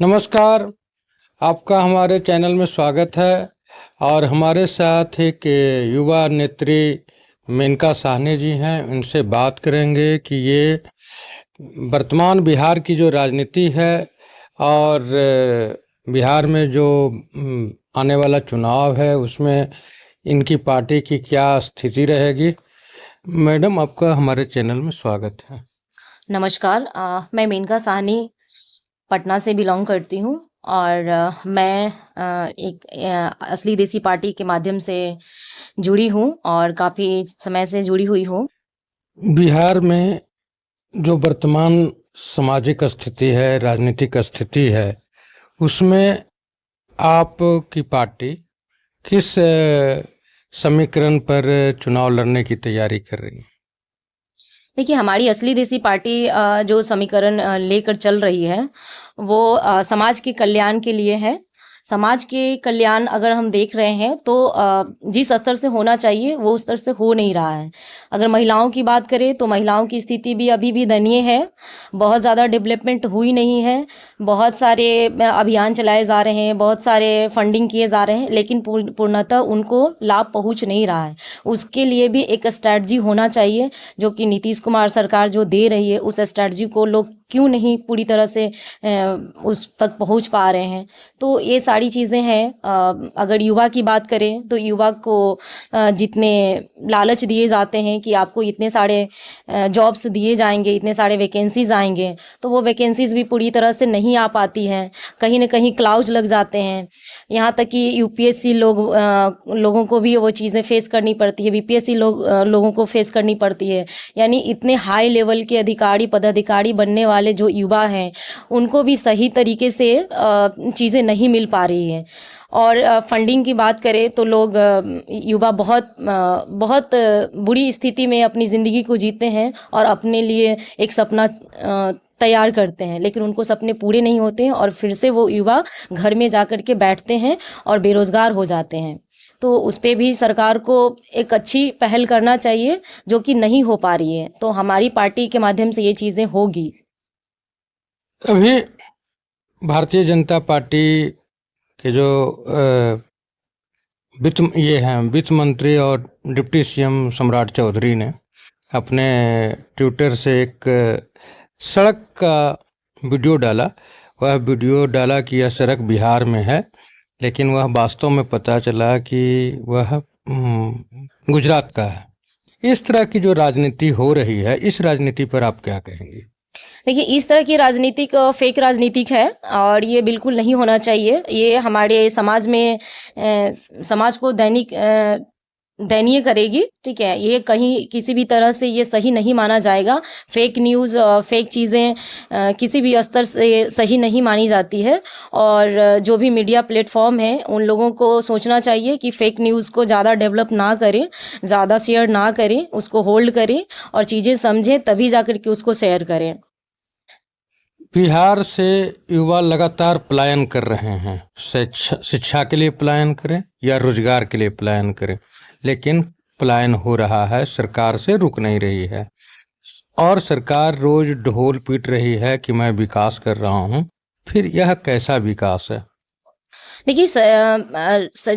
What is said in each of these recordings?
नमस्कार। आपका हमारे चैनल में स्वागत है और हमारे साथ एक युवा नेत्री मेनका साहनी जी हैं। उनसे बात करेंगे कि ये वर्तमान बिहार की जो राजनीति है और बिहार में जो आने वाला चुनाव है उसमें इनकी पार्टी की क्या स्थिति रहेगी। मैडम, आपका हमारे चैनल में स्वागत है। नमस्कार। मैं मेनका साहनी पटना से बिलोंग करती हूँ और मैं एक असली देसी पार्टी के माध्यम से जुड़ी हूँ और काफ़ी समय से जुड़ी हुई हूँ। बिहार में जो वर्तमान सामाजिक स्थिति है, राजनीतिक स्थिति है, उसमें आपकी पार्टी किस समीकरण पर चुनाव लड़ने की तैयारी कर रही है? देखिए, हमारी असली देसी पार्टी जो समीकरण लेकर चल रही है वो समाज के कल्याण के लिए है। समाज के कल्याण अगर हम देख रहे हैं तो जिस स्तर से होना चाहिए वो उस स्तर से हो नहीं रहा है। अगर महिलाओं की बात करें तो महिलाओं की स्थिति भी अभी भी दयनीय है। बहुत ज़्यादा डेवलपमेंट हुई नहीं है। बहुत सारे अभियान चलाए जा रहे हैं, बहुत सारे फंडिंग किए जा रहे हैं, लेकिन पूर्णतः उनको लाभ पहुंच नहीं रहा है। उसके लिए भी एक स्ट्रैटेजी होना चाहिए जो कि नीतीश कुमार सरकार जो दे रही है, उस स्ट्रैटेजी को लोग क्यों नहीं पूरी तरह से उस तक पहुंच पा रहे हैं। तो ये सारी चीज़ें हैं। अगर युवा की बात करें तो युवा को जितने लालच दिए जाते हैं कि आपको इतने सारे जॉब्स दिए जाएंगे, इतने सारे वैकेंसीज आएंगे, तो वो वैकेंसीज भी पूरी तरह से नहीं आ पाती हैं। कहीं ना कहीं क्लाउज लग जाते हैं। यहाँ तक कि यूपीएससी लोगों को भी वो चीज़ें फेस करनी पड़ती है, बीपीएससी लोगों को फेस करनी पड़ती है। यानी इतने हाई लेवल के अधिकारी पदाधिकारी बनने वाले जो युवा हैं उनको भी सही तरीके से चीज़ें नहीं मिल पा रही हैं। और फंडिंग की बात करें तो लोग युवा बहुत बुरी स्थिति में अपनी ज़िंदगी को जीते हैं और अपने लिए एक सपना तैयार करते हैं, लेकिन उनको सपने पूरे नहीं होते हैं और फिर से वो युवा घर में जा कर के बैठते हैं और बेरोज़गार हो जाते हैं। तो उस पे भी सरकार को एक अच्छी पहल करना चाहिए जो कि नहीं हो पा रही है। तो हमारी पार्टी के माध्यम से ये चीज़ें होगी। अभी भारतीय जनता पार्टी के जो वित्त मंत्री और डिप्टी सीएम सम्राट चौधरी ने अपने ट्विटर से एक सड़क का वीडियो डाला। वह वीडियो डाला कि यह सड़क बिहार में है, लेकिन वह वास्तव में पता चला कि वह गुजरात का है। इस तरह की जो राजनीति हो रही है, इस राजनीति पर आप क्या कहेंगे? देखिए, इस तरह की राजनीतिक फेक राजनीतिक है और ये बिल्कुल नहीं होना चाहिए। ये हमारे समाज में समाज को दयनीय करेगी। ठीक है, ये कहीं किसी भी तरह से ये सही नहीं माना जाएगा। फेक न्यूज़ फेक चीज़ें किसी भी स्तर से सही नहीं मानी जाती है। और जो भी मीडिया प्लेटफॉर्म है उन लोगों को सोचना चाहिए कि फेक न्यूज़ को ज़्यादा डेवलप ना करें, ज़्यादा शेयर ना करें, उसको होल्ड करें और चीज़ें समझें तभी जाकर के उसको शेयर करें। बिहार से युवा लगातार पलायन कर रहे हैं। शिक्षा के लिए पलायन करें या रोजगार के लिए पलायन करें, लेकिन पलायन हो रहा है, सरकार से रुक नहीं रही है। और सरकार रोज ढोल पीट रही है कि मैं विकास कर रहा हूं। फिर यह कैसा विकास है? देखिए,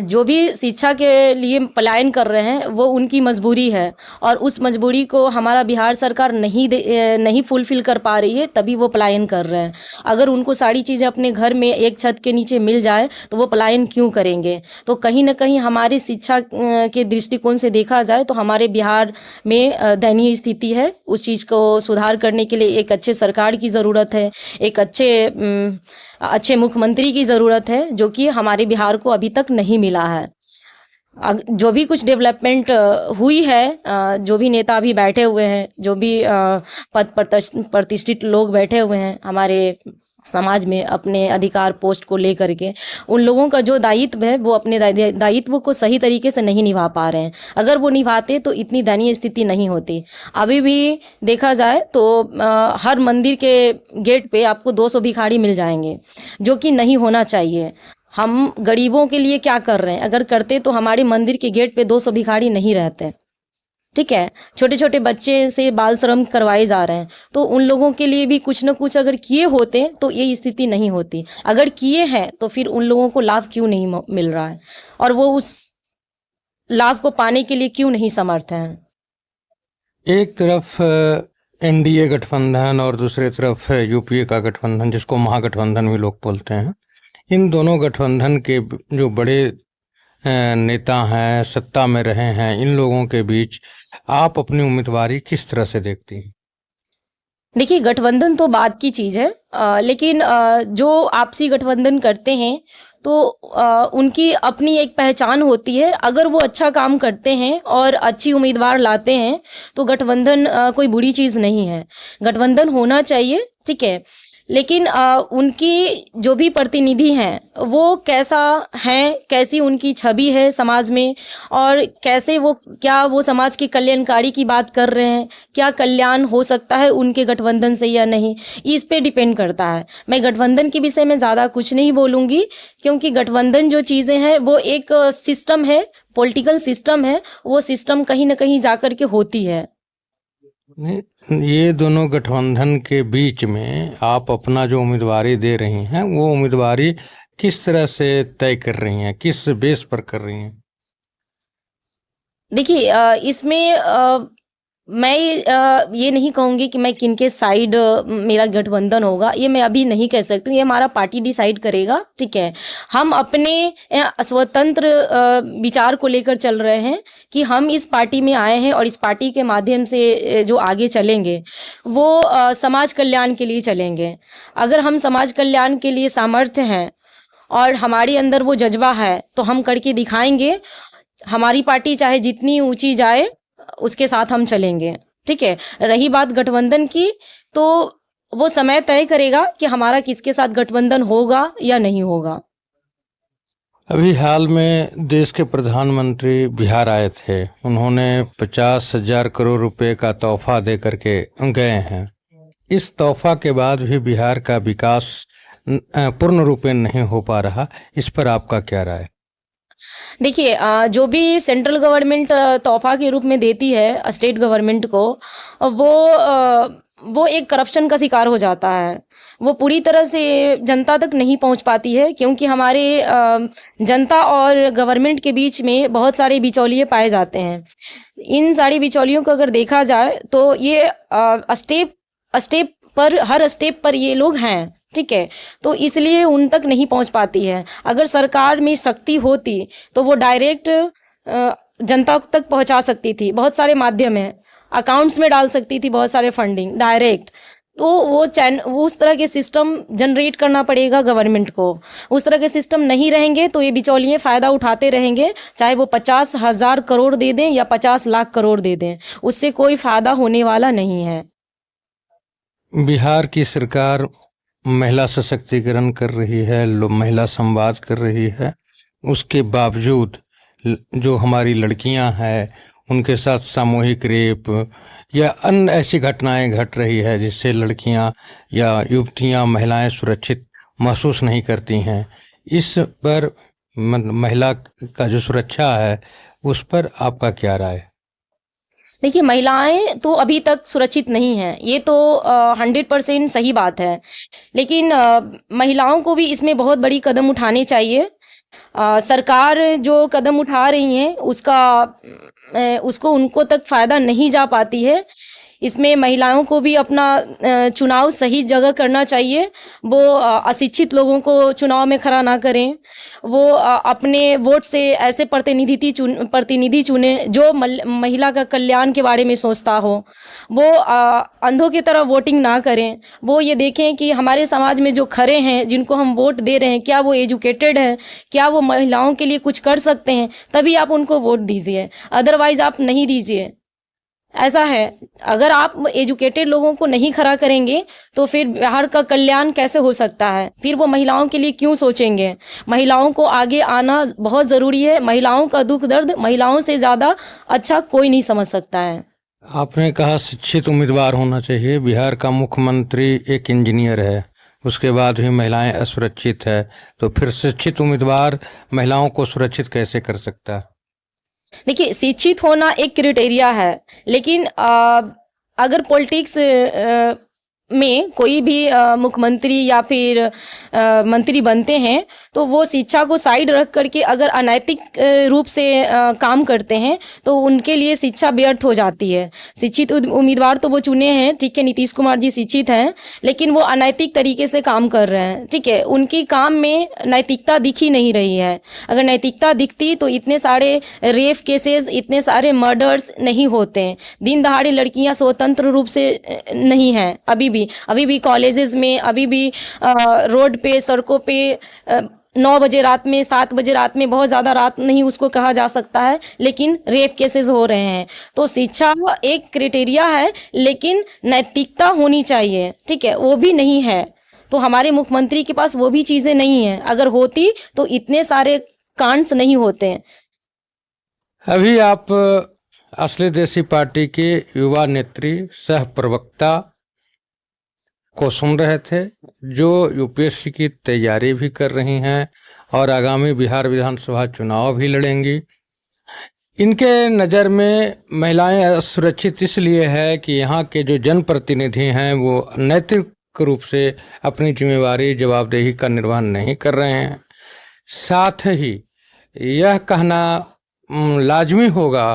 जो भी शिक्षा के लिए पलायन कर रहे हैं वो उनकी मजबूरी है और उस मजबूरी को हमारा बिहार सरकार नहीं फुलफिल कर पा रही है, तभी वो पलायन कर रहे हैं। अगर उनको सारी चीज़ें अपने घर में एक छत के नीचे मिल जाए तो वो पलायन क्यों करेंगे? तो कहीं ना कहीं हमारी शिक्षा के दृष्टिकोण से देखा जाए तो हमारे बिहार में दयनीय स्थिति है। उस चीज़ को सुधार करने के लिए एक अच्छे सरकार की ज़रूरत है, एक अच्छे मुख्यमंत्री की ज़रूरत है, जो कि हमारे बिहार को अभी तक नहीं मिला है। जो भी कुछ डेवलपमेंट हुई है, जो भी नेता अभी बैठे हुए हैं, जो भी प्रतिष्ठित लोग बैठे हुए हैं हमारे समाज में अपने अधिकार पोस्ट को लेकर के, उन लोगों का जो दायित्व है वो अपने दायित्व को सही तरीके से नहीं निभा पा रहे हैं। अगर वो निभाते तो इतनी दयनीय स्थिति नहीं होती। अभी भी देखा जाए तो हर मंदिर के गेट पे आपको 200 भिखारी मिल जाएंगे, जो कि नहीं होना चाहिए। हम गरीबों के लिए क्या कर रहे हैं? अगर करते तो हमारे मंदिर के गेट पे 200 भिखारी नहीं रहते। ठीक है, छोटे छोटे बच्चे से बाल श्रम करवाए जा रहे हैं, तो उन लोगों के लिए भी कुछ ना कुछ अगर किए होते तो ये स्थिति नहीं होती। अगर किए हैं तो फिर उन लोगों को लाभ क्यों नहीं मिल रहा है, और वो उस लाभ को पाने के लिए क्यों नहीं समर्थ हैं। एक तरफ एनडीए गठबंधन और दूसरी तरफ यूपीए का गठबंधन, जिसको महागठबंधन भी लोग बोलते हैं, इन दोनों गठबंधन के जो बड़े नेता हैं, सत्ता में रहे हैं, इन लोगों के बीच आप अपनी उम्मीदवारी किस तरह से देखती हैं? देखिए, गठबंधन तो बात की चीज़ है, लेकिन जो आपसी गठबंधन करते हैं तो उनकी अपनी एक पहचान होती है। अगर वो अच्छा काम करते हैं और अच्छी उम्मीदवार लाते हैं तो गठबंधन कोई बुरी चीज़ नहीं है, गठबंधन होना चाहिए, ठीक है। लेकिन उनकी जो भी प्रतिनिधि हैं वो कैसा हैं, कैसी उनकी छवि है समाज में, और कैसे वो, क्या वो समाज की कल्याणकारी की बात कर रहे हैं, क्या कल्याण हो सकता है उनके गठबंधन से या नहीं, इस पे डिपेंड करता है। मैं गठबंधन के विषय में ज़्यादा कुछ नहीं बोलूँगी, क्योंकि गठबंधन जो चीज़ें हैं वो एक सिस्टम है, पॉलिटिकल सिस्टम है, वो सिस्टम कहीं ना कहीं जा कर के होती है। ये दोनों गठबंधन के बीच में आप अपना जो उम्मीदवारी दे रही हैं, वो उम्मीदवारी किस तरह से तय कर रही हैं, किस बेस पर कर रही हैं? देखिए, इसमें मैं ये नहीं कहूँगी कि मैं किनके साइड मेरा गठबंधन होगा, ये मैं अभी नहीं कह सकती हूँ, ये हमारा पार्टी डिसाइड करेगा, ठीक है। हम अपने स्वतंत्र विचार को लेकर चल रहे हैं कि हम इस पार्टी में आए हैं और इस पार्टी के माध्यम से जो आगे चलेंगे वो समाज कल्याण के लिए चलेंगे। अगर हम समाज कल्याण के लिए सामर्थ्य हैं और हमारे अंदर वो जज्बा है तो हम करके दिखाएंगे। हमारी पार्टी चाहे जितनी ऊंची जाए उसके साथ हम चलेंगे, ठीक है। रही बात गठबंधन की, तो वो समय तय करेगा कि हमारा किसके साथ गठबंधन होगा या नहीं होगा। अभी हाल में देश के प्रधानमंत्री बिहार आए थे, उन्होंने 50,000 करोड़ रुपए का तोहफा दे करके गए हैं। इस तोहफा के बाद भी बिहार का विकास पूर्ण रूपेण नहीं हो पा रहा, इस पर आपका क्या राय? देखिए, जो भी सेंट्रल गवर्नमेंट तोहफा के रूप में देती है स्टेट गवर्नमेंट को, वो एक करप्शन का शिकार हो जाता है। वो पूरी तरह से जनता तक नहीं पहुंच पाती है, क्योंकि हमारे जनता और गवर्नमेंट के बीच में बहुत सारे बिचौलिए पाए जाते हैं। इन सारी बिचौलियों को अगर देखा जाए तो ये स्टेप पर, हर स्टेप पर ये लोग हैं, ठीक है। तो इसलिए उन तक नहीं पहुंच पाती है। अगर सरकार में शक्ति होती तो वो डायरेक्ट जनता तक पहुंचा सकती थी, बहुत सारे माध्यम हैं, अकाउंट्स में डाल सकती थी बहुत सारे फंडिंग डायरेक्ट। तो वो उस तरह के सिस्टम जनरेट करना पड़ेगा गवर्नमेंट को। उस तरह के सिस्टम नहीं रहेंगे तो ये बिचौलिए फ़ायदा उठाते रहेंगे, चाहे वो 50,000 करोड़ दे दें या 50 लाख करोड़ दे दें, उससे कोई फ़ायदा होने वाला नहीं है। बिहार की सरकार महिला सशक्तिकरण कर रही है, महिला संवाद कर रही है, उसके बावजूद जो हमारी लड़कियां हैं उनके साथ सामूहिक रेप या अन्य ऐसी घटनाएं घट रही है जिससे लड़कियां या युवतियां, महिलाएं सुरक्षित महसूस नहीं करती हैं। इस पर महिला का जो सुरक्षा है उस पर आपका क्या राय है? देखिए, महिलाएं तो अभी तक सुरक्षित नहीं हैं, ये तो 100% सही बात है। लेकिन महिलाओं को भी इसमें बहुत बड़ी कदम उठाने चाहिए। सरकार जो कदम उठा रही हैं उसको उनको तक फ़ायदा नहीं जा पाती है। इसमें महिलाओं को भी अपना चुनाव सही जगह करना चाहिए। वो अशिक्षित लोगों को चुनाव में खड़ा ना करें। वो अपने वोट से ऐसे प्रतिनिधि चुने जो महिला का कल्याण के बारे में सोचता हो। वो अंधों की तरह वोटिंग ना करें। वो ये देखें कि हमारे समाज में जो खड़े हैं, जिनको हम वोट दे रहे हैं, क्या वो एजुकेटेड हैं, क्या वो महिलाओं के लिए कुछ कर सकते हैं, तभी आप उनको वोट दीजिए, अदरवाइज़ आप नहीं दीजिए। ऐसा है, अगर आप एजुकेटेड लोगों को नहीं खड़ा करेंगे तो फिर बिहार का कल्याण कैसे हो सकता है? फिर वो महिलाओं के लिए क्यों सोचेंगे? महिलाओं को आगे आना बहुत ज़रूरी है। महिलाओं का दुख दर्द महिलाओं से ज़्यादा अच्छा कोई नहीं समझ सकता है। आपने कहा शिक्षित उम्मीदवार होना चाहिए। बिहार का मुख्यमंत्री एक इंजीनियर है, उसके बाद भी महिलाएं असुरक्षित है, तो फिर शिक्षित उम्मीदवार महिलाओं को सुरक्षित कैसे कर सकता है? देखिए, शिक्षित होना एक क्राइटेरिया है, लेकिन अगर पॉलिटिक्स में कोई भी मुख्यमंत्री या फिर मंत्री बनते हैं, तो वो शिक्षा को साइड रख करके अगर अनैतिक रूप से काम करते हैं, तो उनके लिए शिक्षा व्यर्थ हो जाती है। शिक्षित उम्मीदवार तो वो चुने हैं, ठीक है, नीतीश कुमार जी शिक्षित हैं, लेकिन वो अनैतिक तरीके से काम कर रहे हैं, ठीक है। उनकी काम में नैतिकता दिख ही नहीं रही है। अगर नैतिकता दिखती तो इतने सारे रेप केसेस, इतने सारे मर्डर्स नहीं होते। दिन दहाड़े लड़कियां स्वतंत्र रूप से नहीं हैं। अभी भी कॉलेजेस में, अभी भी रोड पे, सड़कों पे 9 बजे रात में, 7 बजे रात में, बहुत ज़्यादा रात नहीं उसको कहा जा सकता है, लेकिन रेप केसेस हो रहे हैं। तो शिक्षा एक क्राइटेरिया है, लेकिन नैतिकता होनी चाहिए, ठीक है, वो भी नहीं है। तो हमारे मुख्यमंत्री के पास वो भी चीज़ें नहीं हैं। अगर होती तो इतने सारे कांड्स नहीं होते। अभी आप असली देसी पार्टी के युवा नेत्री सह प्रवक्ता को सुन रहे थे, जो यूपीएससी की तैयारी भी कर रही हैं और आगामी बिहार विधानसभा चुनाव भी लड़ेंगी। इनके नज़र में महिलाएं असुरक्षित इसलिए है कि यहाँ के जो जनप्रतिनिधि हैं वो नैतिक रूप से अपनी जिम्मेवारी, जवाबदेही का निर्वहन नहीं कर रहे हैं। साथ ही यह कहना लाजमी होगा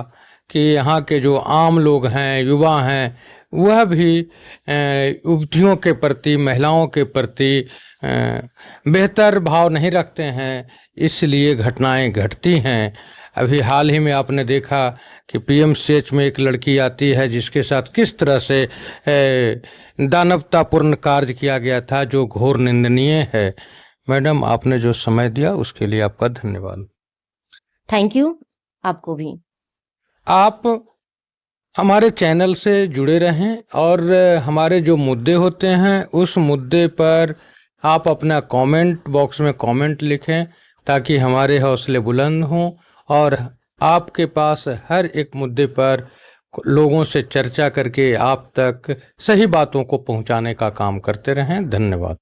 कि यहाँ के जो आम लोग हैं, युवा हैं, वह भी युवतियों के प्रति, महिलाओं के प्रति बेहतर भाव नहीं रखते हैं, इसलिए घटनाएं घटती हैं। अभी हाल ही में आपने देखा कि पीएमसीएच में एक लड़की आती है जिसके साथ किस तरह से दानवतापूर्ण कार्य किया गया था, जो घोर निंदनीय है। मैडम, आपने जो समय दिया उसके लिए आपका धन्यवाद। थैंक यू, आपको भी। आप हमारे चैनल से जुड़े रहें और हमारे जो मुद्दे होते हैं उस मुद्दे पर आप अपना कमेंट बॉक्स में कमेंट लिखें, ताकि हमारे हौसले बुलंद हों और आपके पास हर एक मुद्दे पर लोगों से चर्चा करके आप तक सही बातों को पहुंचाने का काम करते रहें। धन्यवाद।